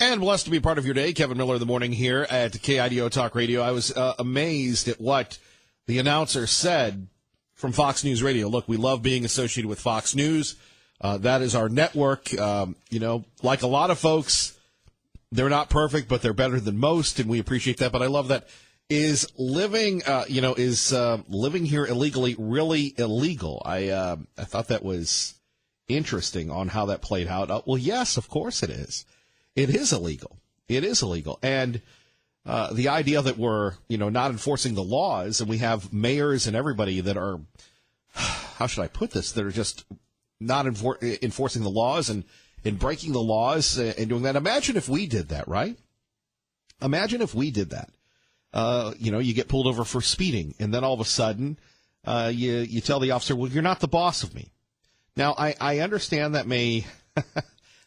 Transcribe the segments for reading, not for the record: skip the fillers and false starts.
And blessed to be part of your day. Kevin Miller in the morning here at KIDO Talk Radio. I was amazed at what the announcer said from Fox News Radio. Look, we love being associated with Fox News. That is our network. Like a lot of folks, they're not perfect, but they're better than most, and we appreciate that. But I love that. Is living here illegally really illegal? I thought that was interesting on how that played out. Well, yes, of course it is. It is illegal. It is illegal. And the idea that we're, not enforcing the laws, and we have mayors and everybody that are, how should I put this, that are just not enforcing the laws and breaking the laws and doing that. Imagine if we did that, right? Imagine if we did that. You get pulled over for speeding, and then all of a sudden you tell the officer, well, you're not the boss of me. Now, I understand that may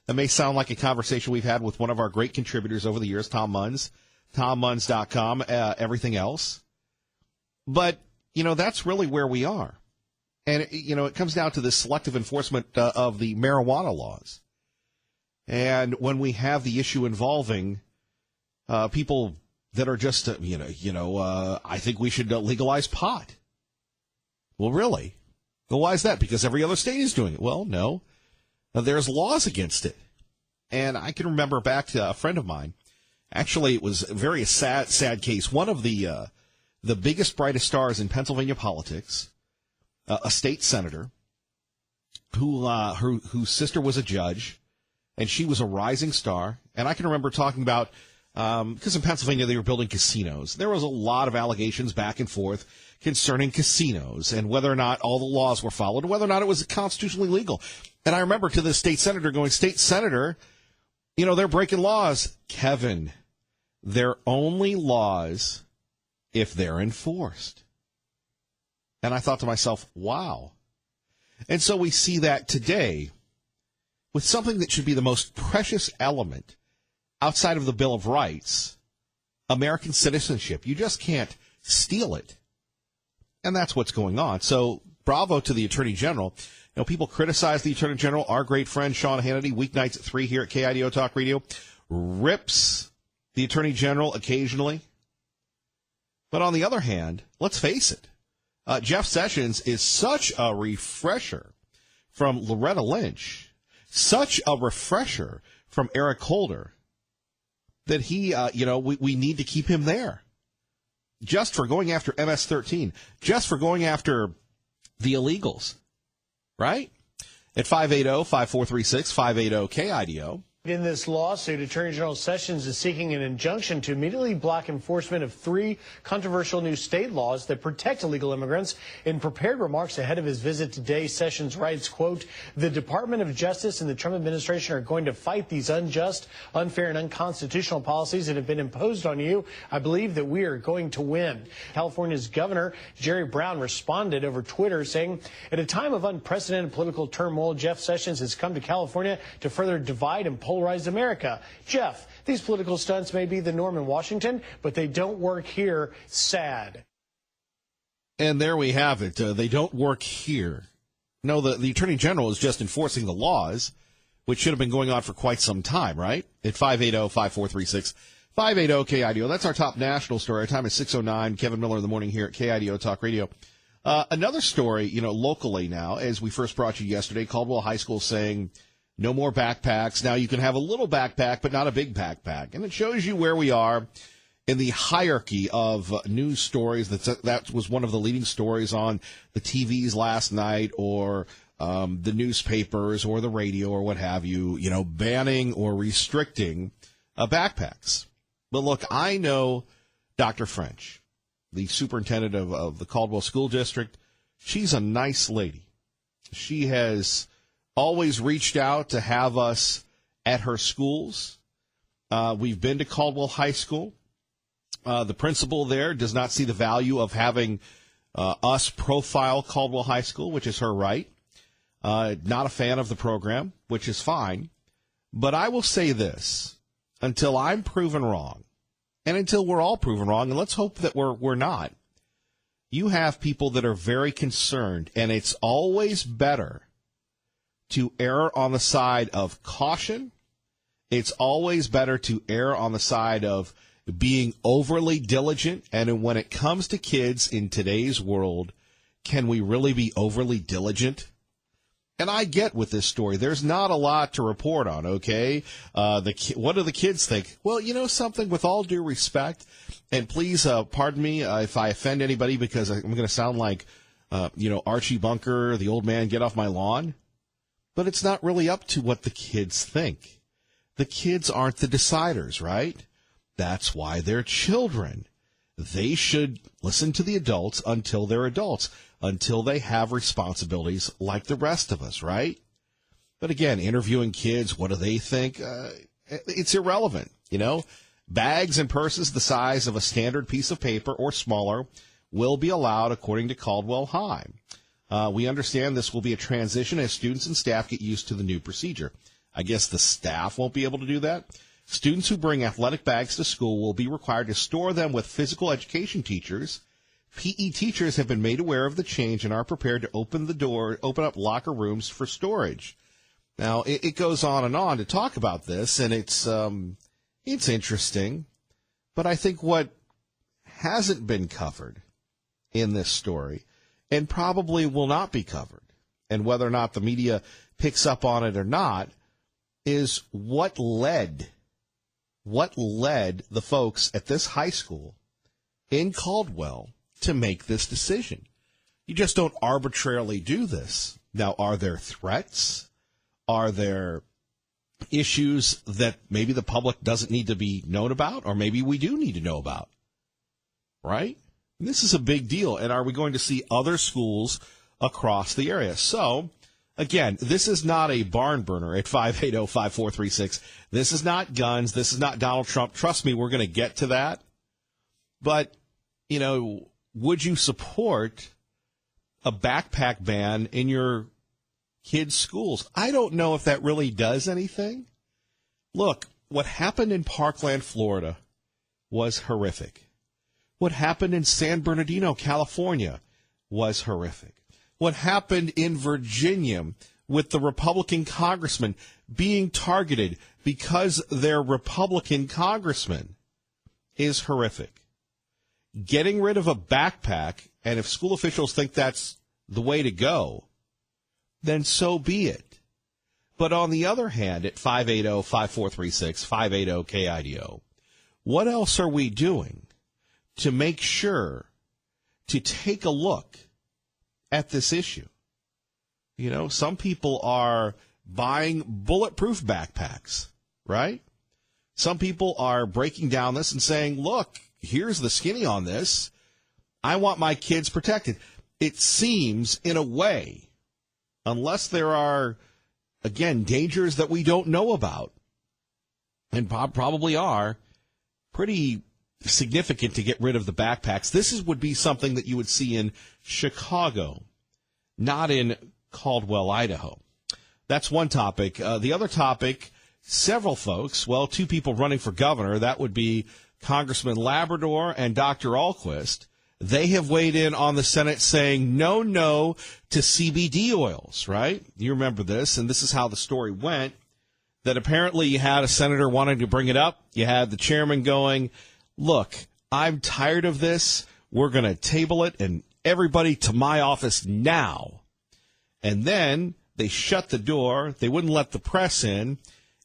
that may sound like a conversation we've had with one of our great contributors over the years, Tom Munns, TomMunns.com, everything else. But, that's really where we are. And, it comes down to this selective enforcement of the marijuana laws. And when we have the issue involving people that are just, I think we should legalize pot. Well, really? Well, why is that? Because every other state is doing it. Well, no. There's laws against it. And I can remember back to a friend of mine. Actually, it was a very sad case. One of the biggest, brightest stars in Pennsylvania politics, a state senator, whose sister was a judge, and she was a rising star. And I can remember talking about, because in Pennsylvania they were building casinos. There was a lot of allegations back and forth concerning casinos and whether or not all the laws were followed, whether or not it was constitutionally legal. And I remember to the state senator going, State Senator, they're breaking laws. Kevin, they're only laws if they're enforced. And I thought to myself, wow. And so we see that today with something that should be the most precious element outside of the Bill of Rights, American citizenship. You just can't steal it. And that's what's going on. So bravo to the Attorney General. People criticize the Attorney General. Our great friend Sean Hannity, weeknights at 3 here at KIDO Talk Radio, rips the Attorney General occasionally. But on the other hand, let's face it, Jeff Sessions is such a refresher from Loretta Lynch, such a refresher from Eric Holder, that he, we need to keep him there. Just for going after MS-13, just for going after the illegals, right? At 580-5436, 580-KIDO. In this lawsuit, Attorney General Sessions is seeking an injunction to immediately block enforcement of 3 controversial new state laws that protect illegal immigrants. In prepared remarks ahead of his visit today, Sessions writes, quote, the Department of Justice and the Trump administration are going to fight these unjust, unfair, and unconstitutional policies that have been imposed on you. I believe that we are going to win. California's Governor Jerry Brown responded over Twitter saying, at a time of unprecedented political turmoil, Jeff Sessions has come to California to further divide and polarize America. Jeff, these political stunts may be the norm in Washington, but they don't work here. Sad. And there we have it. They don't work here. No, the Attorney General is just enforcing the laws, which should have been going on for quite some time, right? At 580-5436, 580-KIDO. That's our top national story. Our time is 6:09. Kevin Miller in the morning here at KIDO Talk Radio. Another story, locally now, as we first brought you yesterday, Caldwell High School saying, no more backpacks. Now you can have a little backpack, but not a big backpack. And it shows you where we are in the hierarchy of news stories. That was one of the leading stories on the TVs last night, or the newspapers or the radio or what have you, banning or restricting backpacks. But look, I know Dr. French, the superintendent of the Caldwell School District. She's a nice lady. She has always reached out to have us at her schools. We've been to Caldwell High School. The principal there does not see the value of having us profile Caldwell High School, which is her right. Not a fan of the program, which is fine. But I will say this, until I'm proven wrong, and until we're all proven wrong, and let's hope that we're not, you have people that are very concerned, and it's always better to err on the side of caution It's always better to err on the side of being overly diligent. And when it comes to kids in today's world, can we really be overly diligent? And I get with this story, there's not a lot to report on, okay? What do the kids think? Well, you know something, with all due respect, and please pardon me if I offend anybody because I'm going to sound like, Archie Bunker, the old man, get off my lawn. But it's not really up to what the kids think. The kids aren't the deciders, right? That's why they're children. They should listen to the adults until they're adults, until they have responsibilities like the rest of us, right? But again, interviewing kids, what do they think? It's irrelevant, Bags and purses the size of a standard piece of paper or smaller will be allowed according to Caldwell High. We understand this will be a transition as students and staff get used to the new procedure. I guess the staff won't be able to do that. Students who bring athletic bags to school will be required to store them with physical education teachers. PE teachers have been made aware of the change and are prepared to open up locker rooms for storage. Now, it goes on to talk about this, and it's interesting. But I think what hasn't been covered in this story, and probably will not be covered, and whether or not the media picks up on it or not, is what led the folks at this high school in Caldwell to make this decision. You just don't arbitrarily do this. Now, are there threats? Are there issues that maybe the public doesn't need to be known about, or maybe we do need to know about? Right? This is a big deal. And are we going to see other schools across the area? So, again, this is not a barn burner at 580-5436. This is not guns. This is not Donald Trump. Trust me, we're going to get to that. But, would you support a backpack ban in your kids' schools? I don't know if that really does anything. Look, what happened in Parkland, Florida was horrific. What happened in San Bernardino, California was horrific. What happened in Virginia with the Republican congressman being targeted because they're Republican congressmen is horrific. Getting rid of a backpack, and if school officials think that's the way to go, then so be it. But on the other hand, at 580-5436, 580-KIDO, what else are we doing to make sure to take a look at this issue? Some people are buying bulletproof backpacks, right? Some people are breaking down this and saying, look, here's the skinny on this. I want my kids protected. It seems, in a way, unless there are, again, dangers that we don't know about, and probably are, pretty significant to get rid of the backpacks. This would be something that you would see in Chicago, not in Caldwell, Idaho. That's one topic. The other topic, several folks, two people running for governor, that would be Congressman Labrador and Dr. Ahlquist. They have weighed in on the Senate saying no to CBD oils, right? You remember this, and this is how the story went, that apparently you had a senator wanting to bring it up. You had the chairman going, look, I'm tired of this. We're going to table it, and everybody to my office now. And then they shut the door. They wouldn't let the press in.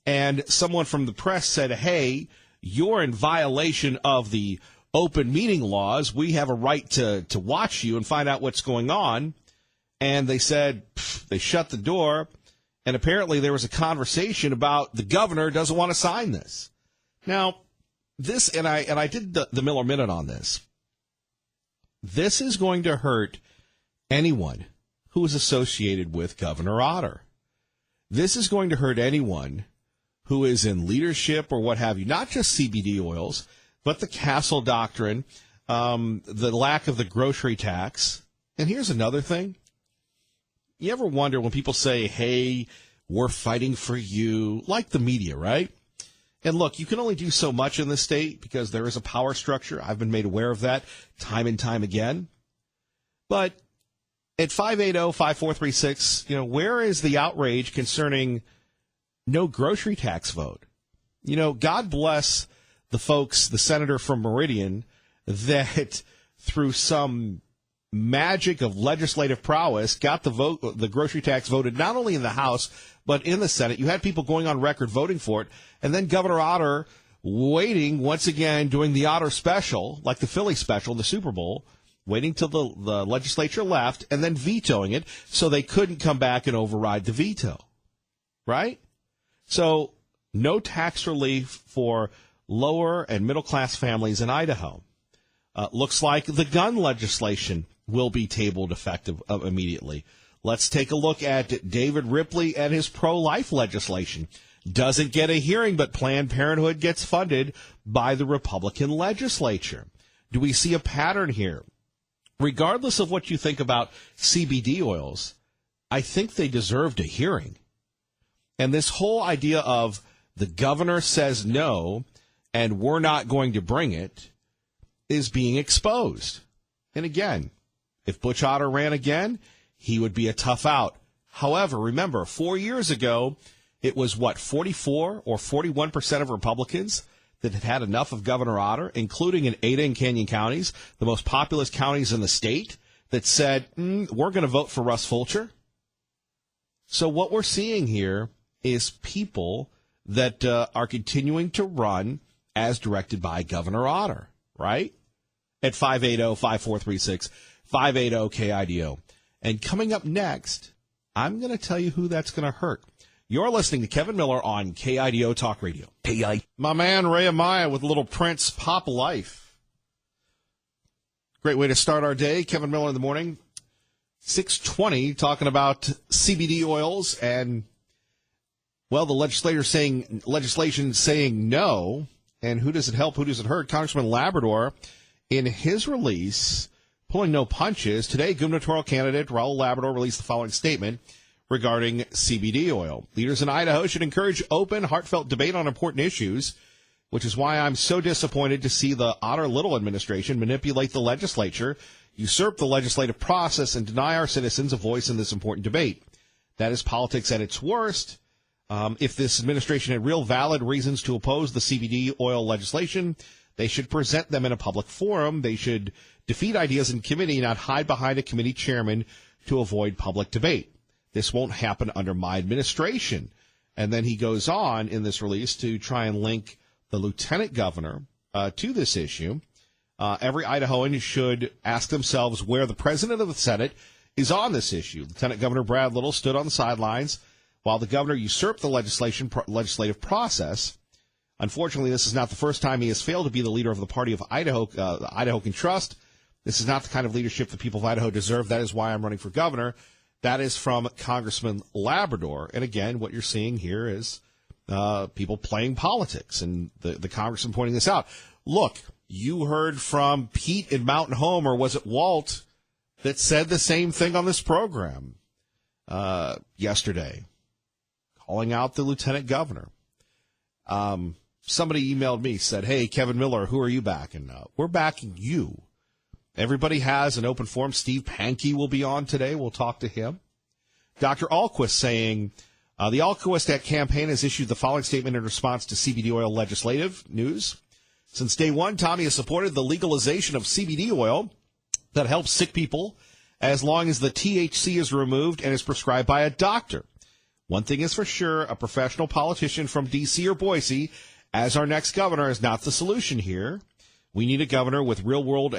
And someone from the press said, hey, you're in violation of the open meeting laws. We have a right to watch you and find out what's going on. And they said, they shut the door. And apparently there was a conversation about the governor doesn't want to sign this. Now, this, and I did the Miller Minute on this. This is going to hurt anyone who is associated with Governor Otter. This is going to hurt anyone who is in leadership or what have you, not just CBD oils, but the Castle Doctrine, the lack of the grocery tax. And here's another thing. You ever wonder when people say, hey, we're fighting for you, like the media, right? And look, you can only do so much in this state because there is a power structure. I've been made aware of that time and time again. But at 580-5436, where is the outrage concerning no grocery tax vote? God bless the folks, the senator from Meridian, that through some magic of legislative prowess got the grocery tax voted not only in the House, but in the Senate. You had people going on record voting for it. And then Governor Otter waiting once again, doing the Otter special, like the Philly special, the Super Bowl, waiting till the legislature left and then vetoing it so they couldn't come back and override the veto. Right? So no tax relief for lower and middle class families in Idaho. Looks like the gun legislation will be tabled effective immediately. Let's take a look at David Ripley and his pro-life legislation. Doesn't get a hearing, but Planned Parenthood gets funded by the Republican legislature. Do we see a pattern here? Regardless of what you think about CBD oils, I think they deserved a hearing. And this whole idea of the governor says no, and we're not going to bring it, is being exposed. And again, if Butch Otter ran again, he would be a tough out. However, remember, 4 years ago, it was 44 or 41% of Republicans that had had enough of Governor Otter, including in Ada and Canyon counties, the most populous counties in the state, that said, we're going to vote for Russ Fulcher. So what we're seeing here is people that are continuing to run as directed by Governor Otter, right? At 580-5436, 580-KIDO. And coming up next, I'm going to tell you who that's going to hurt. You're listening to Kevin Miller on KIDO Talk Radio. My man Ray Amaya with a little Prince Pop Life. Great way to start our day. Kevin Miller in the morning. 6:20, talking about CBD oils and, well, the legislation saying no. And who does it help? Who does it hurt? Congressman Labrador, in his release, pulling no punches. Today, gubernatorial candidate Raul Labrador released the following statement regarding CBD oil. Leaders in Idaho should encourage open, heartfelt debate on important issues, which is why I'm so disappointed to see the Otter-Little administration manipulate the legislature, usurp the legislative process, and deny our citizens a voice in this important debate. That is politics at its worst. If this administration had real valid reasons to oppose the CBD oil legislation, they should present them in a public forum. They should defeat ideas in committee, not hide behind a committee chairman to avoid public debate. This won't happen under my administration. And then he goes on in this release to try and link the lieutenant governor to this issue. Every Idahoan should ask themselves where the president of the Senate is on this issue. Lieutenant Governor Brad Little stood on the sidelines while the governor usurped the legislative process. Unfortunately, this is not the first time he has failed to be the leader of the party of Idaho, Idaho Can Trust. This is not the kind of leadership the people of Idaho deserve. That is why I'm running for governor. That is from Congressman Labrador. And again, what you're seeing here is people playing politics, and the congressman pointing this out. Look, you heard from Pete in Mountain Home, or was it Walt, that said the same thing on this program yesterday, calling out the lieutenant governor. Somebody emailed me, said, hey, Kevin Miller, who are you backing? We're backing you. Everybody has an open forum. Steve Pankey will be on today. We'll talk to him. Dr. Ahlquist saying, the Ahlquist campaign has issued the following statement in response to CBD oil legislative news. Since day one, Tommy has supported the legalization of CBD oil that helps sick people as long as the THC is removed and is prescribed by a doctor. One thing is for sure, a professional politician from D.C. or Boise as our next governor is not the solution here. We need a governor with real-world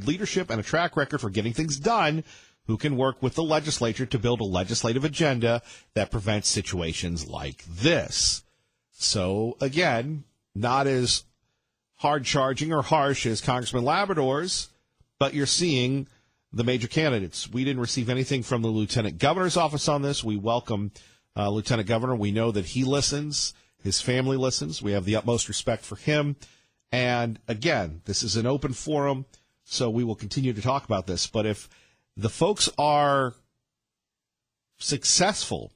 leadership and a track record for getting things done, who can work with the legislature to build a legislative agenda that prevents situations like this. So, again, not as hard-charging or harsh as Congressman Labrador's, but you're seeing the major candidates. We didn't receive anything from the lieutenant governor's office on this. We welcome Lieutenant Governor. We know that he listens. His family listens. We have the utmost respect for him. And, again, this is an open forum, so we will continue to talk about this. But if the folks are successful,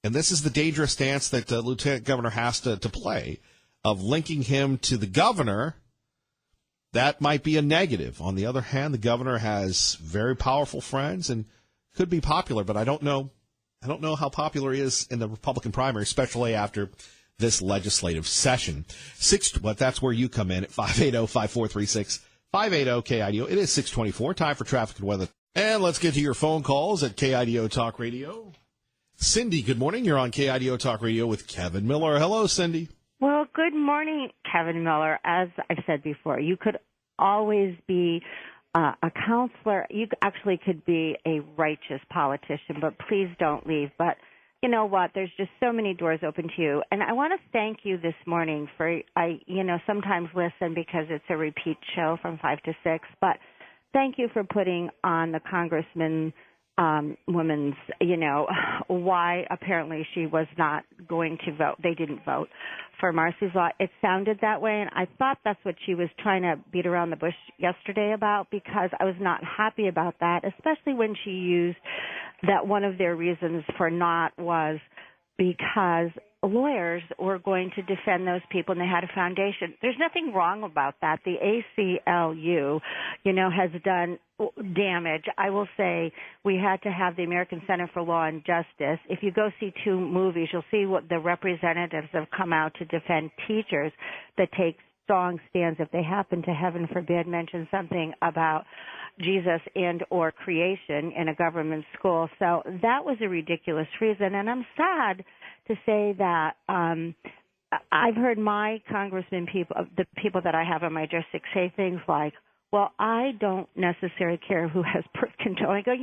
and this is the dangerous dance that the lieutenant governor has to play, of linking him to the governor, that might be a negative. On the other hand, the governor has very powerful friends and could be popular, but I don't know how popular he is in the Republican primary, especially after this legislative session. But that's where you come in at 580-5436, 580-KIDO. It is 624, time for traffic and weather. And let's get to your phone calls at KIDO Talk Radio. Cindy, good morning. You're on KIDO Talk Radio with Kevin Miller. Hello, Cindy. Well, good morning, Kevin Miller. As I've said before, you could always be a counselor. You actually could be a righteous politician, but please don't leave. But you know what? There's just so many doors open to you. And I want to thank you this morning for, I sometimes listen because it's a repeat show from 5 to 6, but thank you for putting on the Congressman woman's, why apparently she was not going to vote. They didn't vote for Marsy's Law. It sounded that way, and I thought that's what she was trying to beat around the bush yesterday about, because I was not happy about that, especially when she used that one of their reasons for not was because lawyers were going to defend those people and they had a foundation. There's nothing wrong about that. The ACLU, has done damage. I will say we had to have the American Center for Law and Justice. If you go see 2 movies, you'll see what the representatives have come out to defend teachers that take strong stands if they happen to, heaven forbid, mention something about Jesus and or creation in a government school. So that was a ridiculous reason, and I'm sad to say that I've heard my congressman the people that I have on my district say things like, well, I don't necessarily care who has birth control. I go,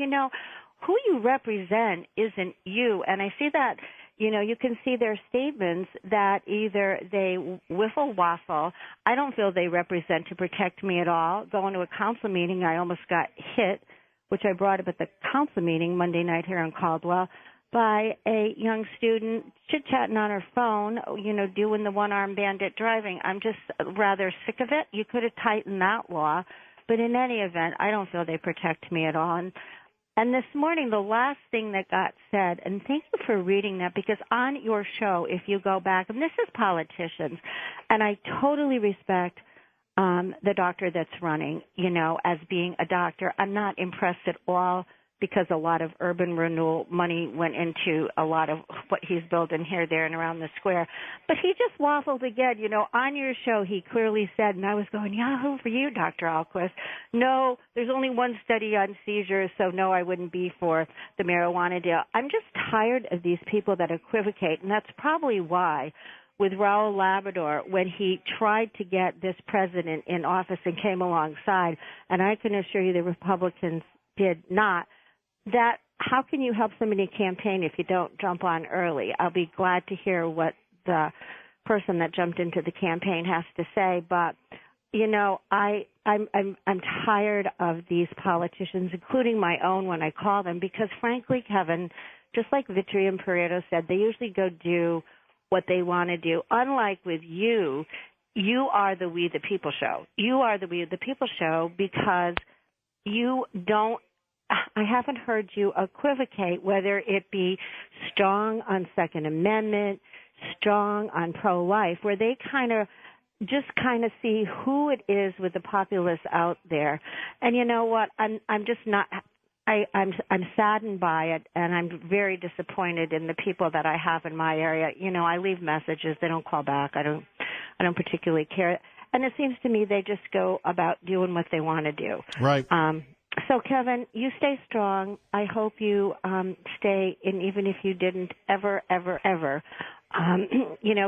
who you represent isn't you. And I see that, you can see their statements that either they wiffle waffle. I don't feel they represent to protect me at all. Going to a council meeting, I almost got hit, which I brought up at the council meeting Monday night here in Caldwell, by a young student chit-chatting on her phone, doing the one-armed bandit driving. I'm just rather sick of it. You could have tightened that law. But in any event, I don't feel they protect me at all. And this morning, the last thing that got said, and thank you for reading that, because on your show, if you go back, and this is politicians, and I totally respect the doctor that's running, as being a doctor. I'm not impressed at all, because a lot of urban renewal money went into a lot of what he's building here, there, and around the square. But he just waffled again. On your show, he clearly said, and I was going, yahoo for you, Dr. Alquist. No, there's only one study on seizures, so no, I wouldn't be for the marijuana deal. I'm just tired of these people that equivocate, and that's probably why with Raul Labrador, when he tried to get this president in office and came alongside, and I can assure you the Republicans did not, that how can you help somebody campaign if you don't jump on early? I'll be glad to hear what the person that jumped into the campaign has to say, but I'm tired of these politicians, including my own when I call them, because frankly, Kevin, just like Vitri and Pareto said, they usually go do what they want to do. Unlike with you, you are the We the People show. You are the We the People show because you don't, I haven't heard you equivocate, whether it be strong on Second Amendment, strong on pro-life, where they just see who it is with the populace out there. And you know what? I'm just not. I'm saddened by it, and I'm very disappointed in the people that I have in my area. I leave messages; they don't call back. I don't particularly care, and it seems to me they just go about doing what they want to do. Right. So, Kevin, you stay strong. I hope you stay, and even if you didn't ever,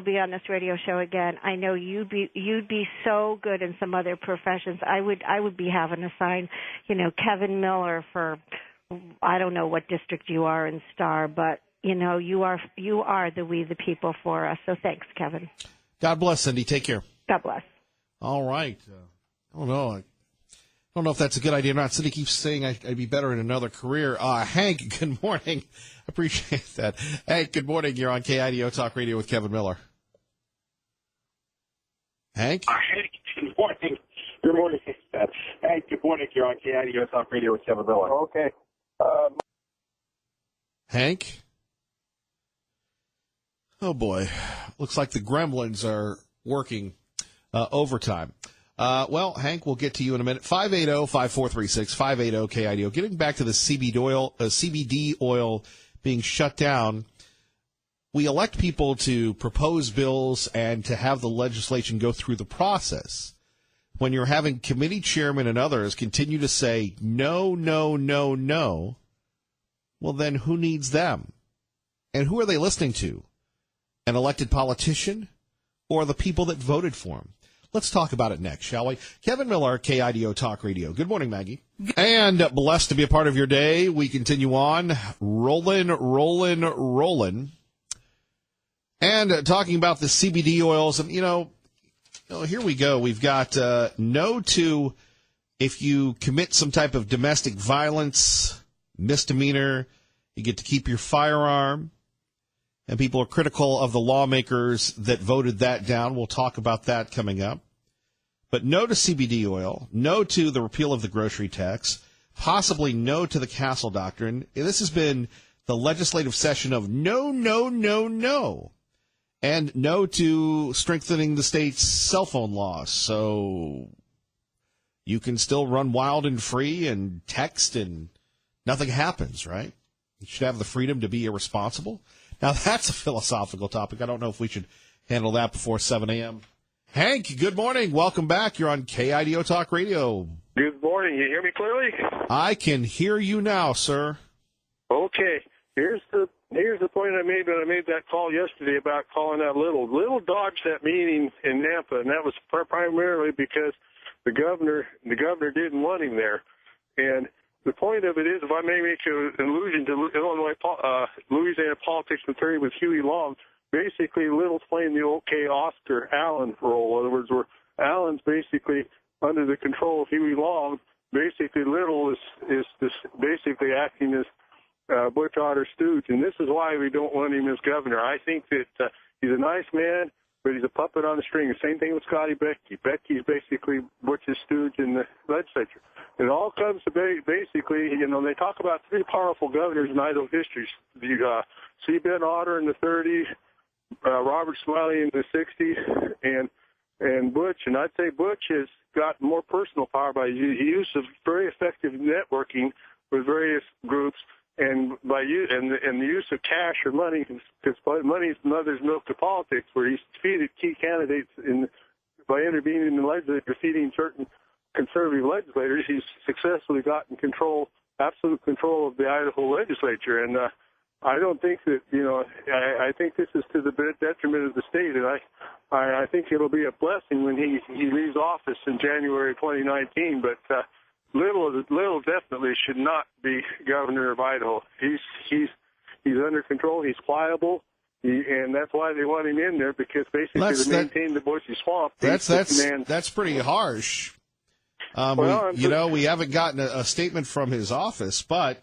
be on this radio show again, I know you'd be so good in some other professions. I would be having a sign, Kevin Miller for, I don't know what district you are in Star, but you are the We the People for us. So thanks, Kevin. God bless, Cindy. Take care. God bless. All right. I don't know. I don't know if that's a good idea or not. Cindy keeps saying I'd be better in another career. Hank, good morning. Appreciate that. Hank, good morning. You're on KIDO Talk Radio with Kevin Miller. Hank? Hank, good morning. Good morning. Hank, good morning. You're on KIDO Talk Radio with Kevin Miller. Okay. Hank? Oh, boy. Looks like the gremlins are working overtime. Well, Hank, we'll get to you in a minute. 580-5436, 580-KIDO. Getting back to the CBD oil being shut down, we elect people to propose bills and to have the legislation go through the process. When you're having committee chairmen and others continue to say, no, no, no, no, well, then who needs them? And who are they listening to? An elected politician or the people that voted for him? Let's talk about it next, shall we? Kevin Miller, KIDO Talk Radio. Good morning, Maggie. And blessed to be a part of your day. We continue on, rolling. And talking about the CBD oils, and, here we go. We've got no to if you commit some type of domestic violence, misdemeanor, you get to keep your firearm. And people are critical of the lawmakers that voted that down. We'll talk about that coming up. But no to CBD oil, no to the repeal of the grocery tax, possibly no to the Castle Doctrine. This has been the legislative session of no, no, no, no. And no to strengthening the state's cell phone laws. So you can still run wild and free and text and nothing happens, right? You should have the freedom to be irresponsible. Now, that's a philosophical topic. I don't know if we should handle that before 7 a.m. Hank, good morning. Welcome back. You're on KIDO Talk Radio. Good morning. You hear me clearly? I can hear you now, sir. Okay. Here's the point I made when I made that call yesterday about calling out Little. Little dodged that meeting in Nampa, and that was primarily because the governor didn't want him there. And the point of it is, if I may make an allusion to Louisiana politics material with Huey Long, basically Little's playing the OK Oscar Allen role. In other words, where Allen's basically under the control of Huey Long. Basically, Little is basically acting as Butch Otter stooge, and this is why we don't want him as governor. I think that he's a nice man, but he's a puppet on the string. The same thing with Scotty Becky. Becky's basically Butch's stooge in the legislature. It all comes to basically, they talk about three powerful governors in Idaho history. C. Ben Otter in the 30s, Robert Smiley in the 60s, and Butch. And I'd say Butch has got more personal power by use of very effective networking with various groups, and by the use of cash or money, because money is mother's milk to politics, where he's defeated key candidates by intervening in the legislature, defeating certain conservative legislators. He's successfully gotten absolute control of the Idaho legislature, and I don't think that I think this is to the detriment of the state, and I think it'll be a blessing when he leaves office in January 2019. But Little definitely should not be governor of Idaho. He's under control. He's pliable, and that's why they want him in there, because basically to maintain the bushy swamp. That's pretty harsh. We haven't gotten a statement from his office, but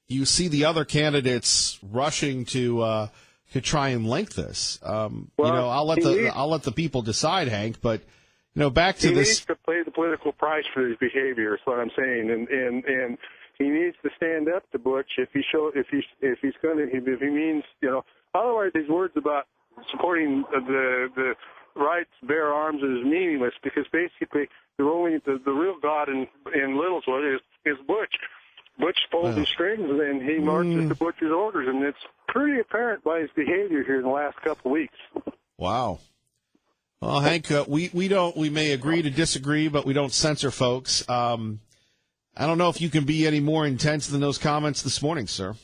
you see the other candidates rushing to try and link this. I'll let the people decide, Hank. But back to this. He needs to pay the political price for his behavior. Is what I'm saying, and he needs to stand up to Butch if he means Otherwise, these words about supporting the right to bear arms is meaningless, because basically the real God in Little's way is Butch. Butch pulls the strings, and he marches to Butch's orders, and it's pretty apparent by his behavior here in the last couple of weeks. Wow. Well, Hank, we may agree to disagree, but we don't censor folks. I don't know if you can be any more intense than those comments this morning, sir.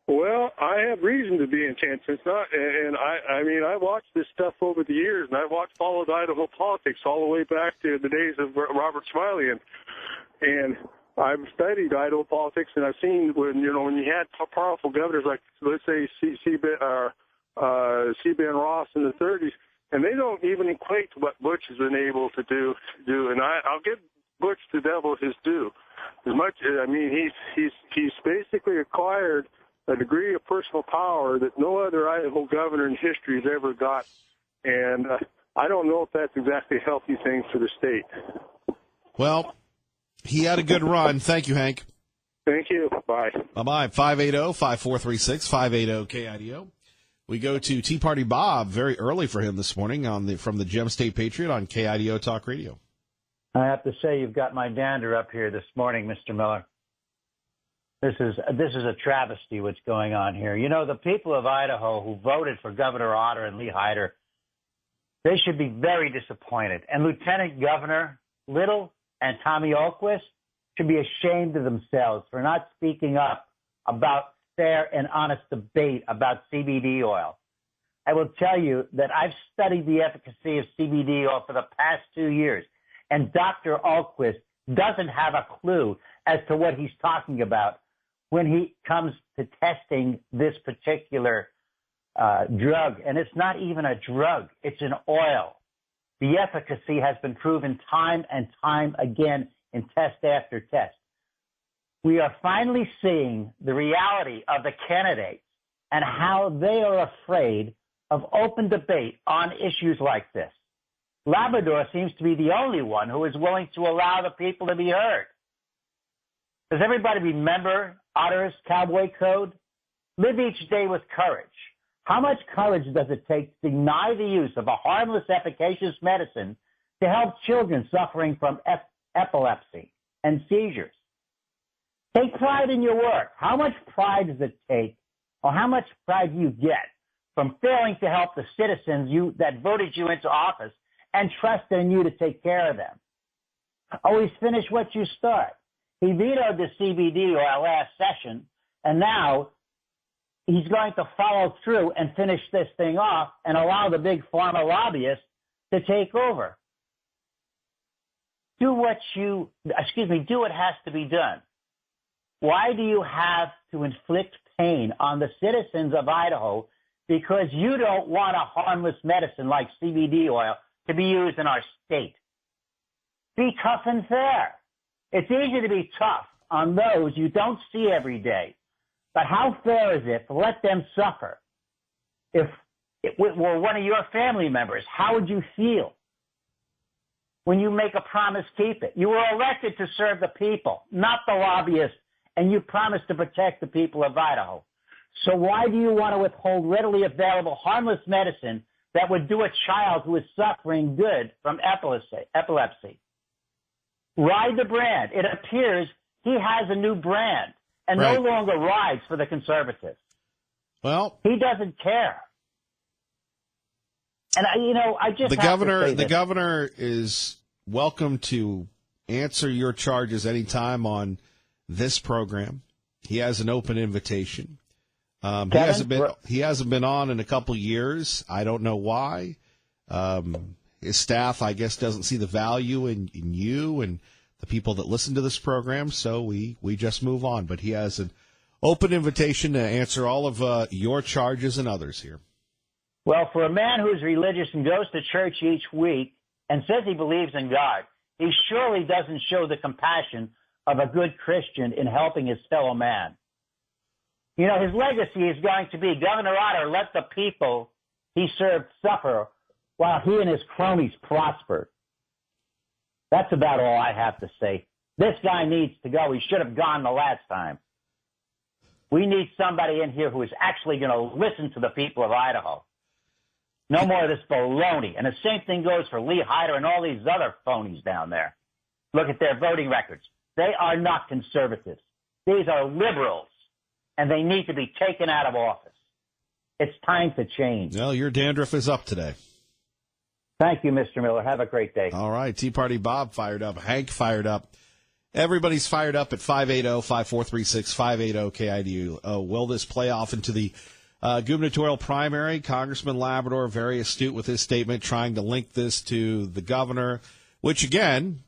Well, I have reason to be intense. It's not, and I watched this stuff over the years, and I've followed Idaho politics all the way back to the days of Robert Smiley, and I've studied Idaho politics, and I've seen when you had powerful governors like, let's say, C. Ben Ross in the 30s, and they don't even equate to what Butch has been able to do. And I'll give Butch the devil his due. He's basically acquired a degree of personal power that no other Idaho governor in history has ever got, and I don't know if that's exactly a healthy thing for the state. Well, he had a good run. Thank you, Hank. Thank you. Bye. Bye-bye. 580-5436, 580-KIDO. We go to Tea Party Bob, very early for him this morning from the Gem State Patriot on KIDO Talk Radio. I have to say you've got my dander up here this morning, Mr. Miller. This is a travesty what's going on here. You know, the people of Idaho who voted for Governor Otter and Lee Hyder, they should be very disappointed. And Lieutenant Governor Little and Tommy Ahlquist should be ashamed of themselves for not speaking up about fair and honest debate about CBD oil. I will tell you that I've studied the efficacy of CBD oil for the past 2 years, and Dr. Ahlquist doesn't have a clue as to what he's talking about when he comes to testing this particular drug. And it's not even a drug. It's an oil. The efficacy has been proven time and time again in test after test. We are finally seeing the reality of the candidates and how they are afraid of open debate on issues like this. Labrador seems to be the only one who is willing to allow the people to be heard. Does everybody remember Otter's Cowboy Code? Live each day with courage. How much courage does it take to deny the use of a harmless, efficacious medicine to help children suffering from epilepsy and seizures? Take pride in your work. How much pride does it take, or how much pride do you get from failing to help the citizens that voted you into office and trust in you to take care of them? Always finish what you start. He vetoed the CBD oil last session, and now he's going to follow through and finish this thing off and allow the big pharma lobbyists to take over. Do what has to be done. Why do you have to inflict pain on the citizens of Idaho because you don't want a harmless medicine like CBD oil to be used in our state? Be tough and fair. It's easy to be tough on those you don't see every day. But how fair is it to let them suffer? If it were one of your family members, how would you feel? When you make a promise, keep it. You were elected to serve the people, not the lobbyists, and you promised to protect the people of Idaho. So why do you want to withhold readily available harmless medicine that would do a child who is suffering good from epilepsy? Ride the brand. It appears he has a new brand and no longer rides for the conservatives. Well, he doesn't care. And I just the governor is welcome to answer your charges anytime on this program. He has an open invitation. He hasn't been on in a couple years. I don't know why. His staff, I guess, doesn't see the value in you and the people that listen to this program, so we just move on. But he has an open invitation to answer all of your charges and others here. Well, for a man who's religious and goes to church each week and says he believes in God, he surely doesn't show the compassion of a good Christian in helping his fellow man. You know, his legacy is going to be Governor Otter let the people he served suffer while he and his cronies prospered. That's about all I have to say. This guy needs to go. He should have gone the last time. We need somebody in here who is actually going to listen to the people of Idaho. No more of this baloney. And the same thing goes for Lee Hyder and all these other phonies down there. Look at their voting records. They are not conservatives. These are liberals, and they need to be taken out of office. It's time to change. Well, your dandruff is up today. Thank you, Mr. Miller. Have a great day. All right. Tea Party Bob fired up. Hank fired up. Everybody's fired up at 580-5436-580-KIDU. Will this play off into the gubernatorial primary? Congressman Labrador, very astute with his statement, trying to link this to the governor, which, again,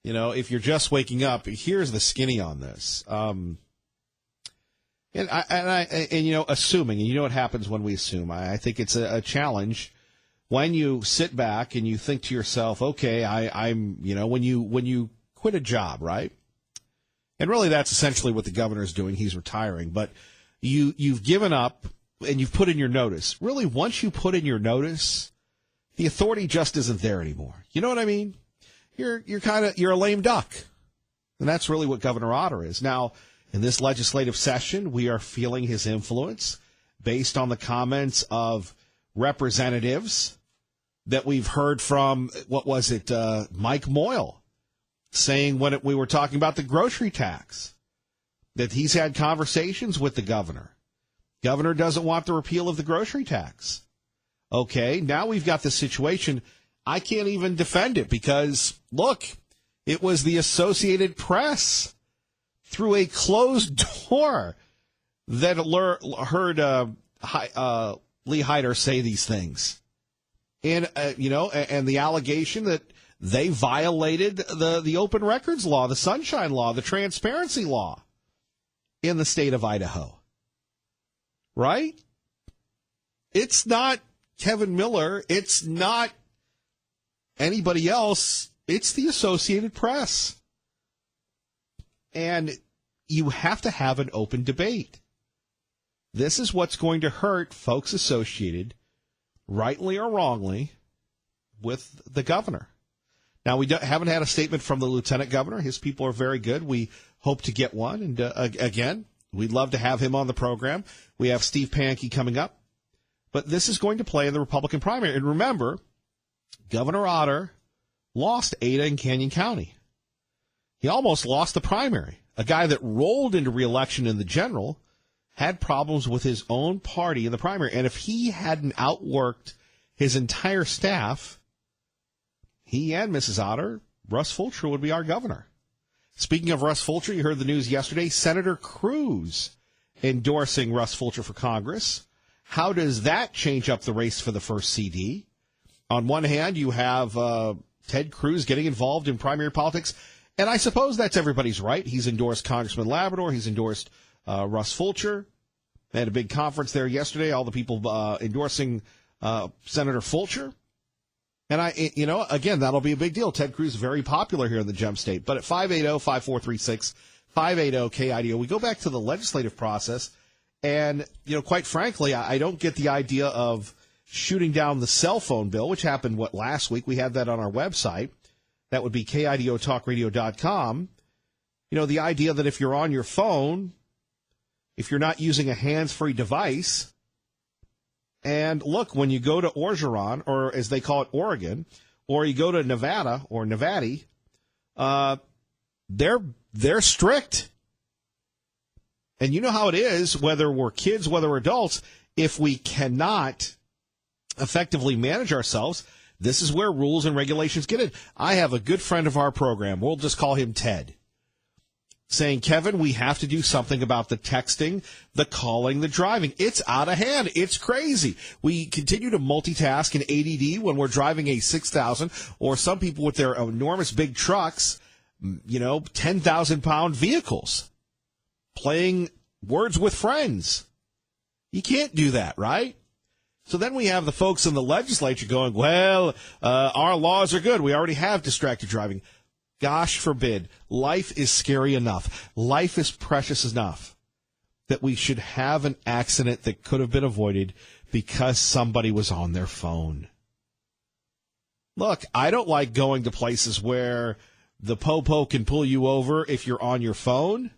you know, if you're just waking up, here's the skinny on this. And you know, assuming, and you know what happens when we assume. I think it's a challenge when you sit back and you think to yourself, okay, I'm, you know, when you quit a job, right? And really that's essentially what the governor's doing. He's retiring, but you've given up and you've put in your notice. Really, once you put in your notice, the authority just isn't there anymore. You know what I mean? You're a lame duck. And that's really what Governor Otter is. Now, in this legislative session, we are feeling his influence based on the comments of representatives that we've heard from, Mike Moyle, saying when we were talking about the grocery tax, that he's had conversations with the governor. Governor doesn't want the repeal of the grocery tax. Okay, now we've got the situation. I can't even defend it because, look, it was the Associated Press through a closed door that heard Lee Hyder say these things. And, and the allegation that they violated the open records law, the sunshine law, the transparency law in the state of Idaho. Right? It's not Kevin Miller. It's not anybody else. It's the Associated Press. And you have to have an open debate. This is what's going to hurt folks associated, rightly or wrongly, with the governor. Now, we haven't had a statement from the lieutenant governor. His people are very good. We hope to get one. And again, we'd love to have him on the program. We have Steve Pankey coming up. But this is going to play in the Republican primary. And remember, Governor Otter lost Ada in Canyon County. He almost lost the primary. A guy that rolled into re-election in the general had problems with his own party in the primary. And if he hadn't outworked his entire staff, he and Mrs. Otter, Russ Fulcher, would be our governor. Speaking of Russ Fulcher, you heard the news yesterday, Senator Cruz endorsing Russ Fulcher for Congress. How does that change up the race for the first CD? On one hand, you have Ted Cruz getting involved in primary politics, and I suppose that's everybody's right. He's endorsed Congressman Labrador. He's endorsed Russ Fulcher. They had a big conference there yesterday, all the people endorsing Senator Fulcher. And again, that'll be a big deal. Ted Cruz is very popular here in the Gem State. But at 580-5436, 580-KIDO, we go back to the legislative process. And, quite frankly, I don't get the idea of shooting down the cell phone bill, which happened, last week. We had that on our website. That would be KIDOtalkradio.com. The idea that if you're on your phone, if you're not using a hands-free device, and look, when you go to Orgeron, or as they call it, Oregon, or you go to Nevada or Nevada, they're strict. And you know how it is, whether we're kids, whether we're adults, if we cannot effectively manage ourselves, this is where rules and regulations get in. I have a good friend of our program, we'll just call him Ted, saying, Kevin, we have to do something about the texting, the calling, the driving. It's out of hand. It's crazy. We continue to multitask in ADD when we're driving a 6,000, or some people with their enormous big trucks, 10,000-pound vehicles, playing Words with Friends. You can't do that, right? So then we have the folks in the legislature going, well, our laws are good. We already have distracted driving. Gosh forbid. Life is scary enough. Life is precious enough that we should have an accident that could have been avoided because somebody was on their phone. Look, I don't like going to places where the po-po can pull you over if you're on your phone.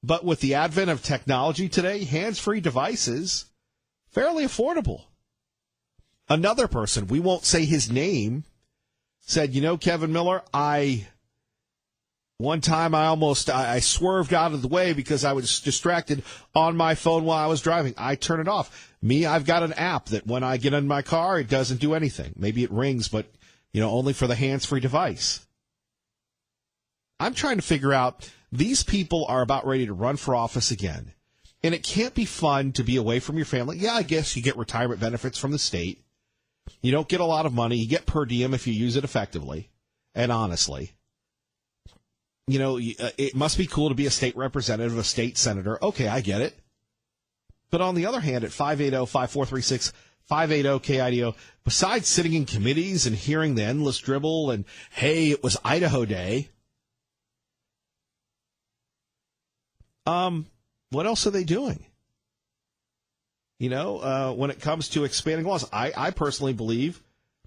But with the advent of technology today, hands-free devices, fairly affordable. Another person, we won't say his name, said, Kevin Miller, one time I swerved out of the way because I was distracted on my phone while I was driving. I turn it off. I've got an app that when I get in my car, it doesn't do anything. Maybe it rings, but, only for the hands-free device. I'm trying to figure out, these people are about ready to run for office again. And it can't be fun to be away from your family. Yeah, I guess you get retirement benefits from the state. You don't get a lot of money. You get per diem if you use it effectively and honestly. It must be cool to be a state representative, a state senator. Okay, I get it. But on the other hand, at 580-5436, 580-KIDO, besides sitting in committees and hearing the endless dribble and, hey, it was Idaho Day, what else are they doing? When it comes to expanding laws, I personally believe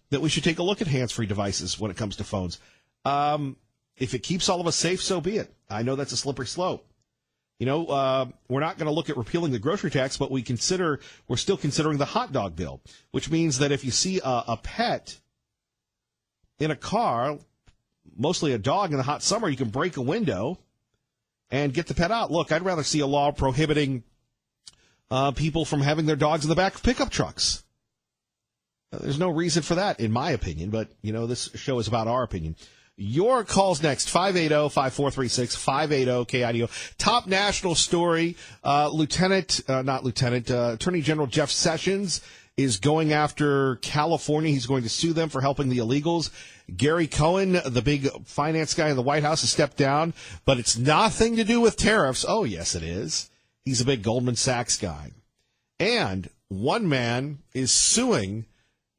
that we should take a look at hands-free devices when it comes to phones. If it keeps all of us safe, so be it. I know that's a slippery slope. We're not going to look at repealing the grocery tax, but we're still considering the hot dog bill, which means that if you see a pet in a car, mostly a dog in the hot summer, you can break a window and get the pet out. Look, I'd rather see a law prohibiting people from having their dogs in the back of pickup trucks. There's no reason for that, in my opinion, but, this show is about our opinion. Your calls next, 580-5436, 580-KIDO. Top national story, Attorney General Jeff Sessions is going after California. He's going to sue them for helping the illegals. Gary Cohen, the big finance guy in the White House, has stepped down, but it's nothing to do with tariffs. Oh, yes, it is. He's a big Goldman Sachs guy. And one man is suing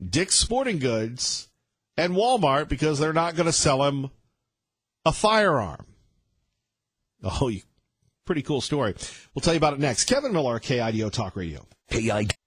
Dick's Sporting Goods and Walmart because they're not going to sell him a firearm. Oh, pretty cool story. We'll tell you about it next. Kevin Miller, KIDO Talk Radio.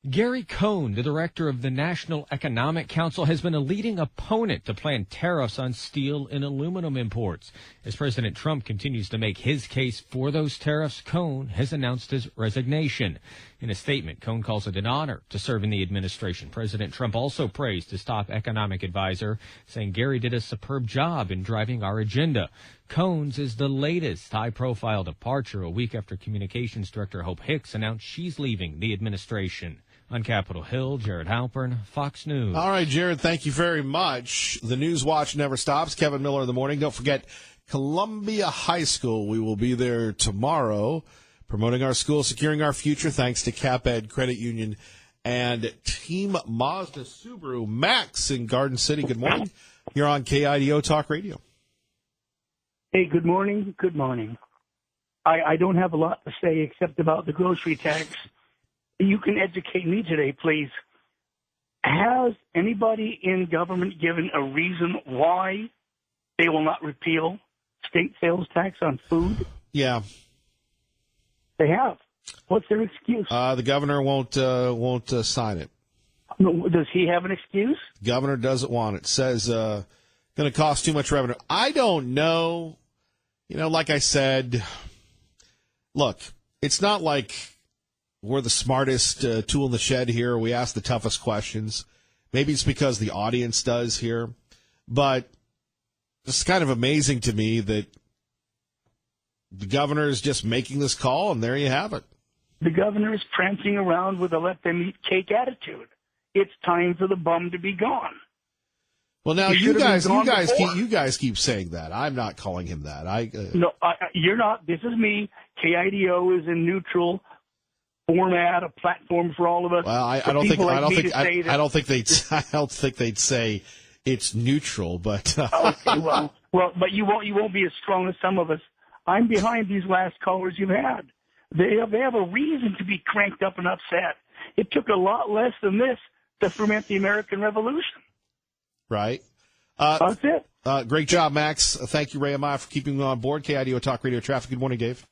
Gary Cohn, the director of the National Economic Council, has been a leading opponent to planned tariffs on steel and aluminum imports. As President Trump continues to make his case for those tariffs, Cohn has announced his resignation. In a statement, Cohn calls it an honor to serve in the administration. President Trump also praised his top economic advisor, saying Gary did a superb job in driving our agenda. Cohn's is the latest high-profile departure a week after Communications Director Hope Hicks announced she's leaving the administration. On Capitol Hill, Jared Halpern, Fox News. All right, Jared, thank you very much. The News Watch never stops. Kevin Miller in the morning. Don't forget Columbia High School. We will be there tomorrow promoting our school, securing our future, thanks to CapEd Credit Union and Team Mazda Subaru. Max in Garden City, good morning. You're on KIDO Talk Radio. Hey, good morning. Good morning. I don't have a lot to say except about the grocery tax. You can educate me today, please. Has anybody in government given a reason why they will not repeal state sales tax on food? Yeah. They have. What's their excuse? The governor won't sign it. No, does he have an excuse? The governor doesn't want it. Says going to cost too much revenue. I don't know. Like I said, look, it's not like we're the smartest tool in the shed here. We ask the toughest questions. Maybe it's because the audience does here. But it's kind of amazing to me that the governor is just making this call, and there you have it. The governor is prancing around with a let-them-eat-cake attitude. It's time for the bum to be gone. Well, now you guys keep saying that. I'm not calling him that. No, you're not. This is me. KIDO is in neutral format, a platform for all of us. Well, I don't think they'd say it's neutral, but okay, well, but you won't be as strong as some of us. I'm behind these last callers you've had. They have a reason to be cranked up and upset. It took a lot less than this to ferment the American Revolution. Right. That's it. Great job, Max. Thank you, Ray Amaya, for keeping me on board. KIDO Talk Radio Traffic. Good morning, Dave.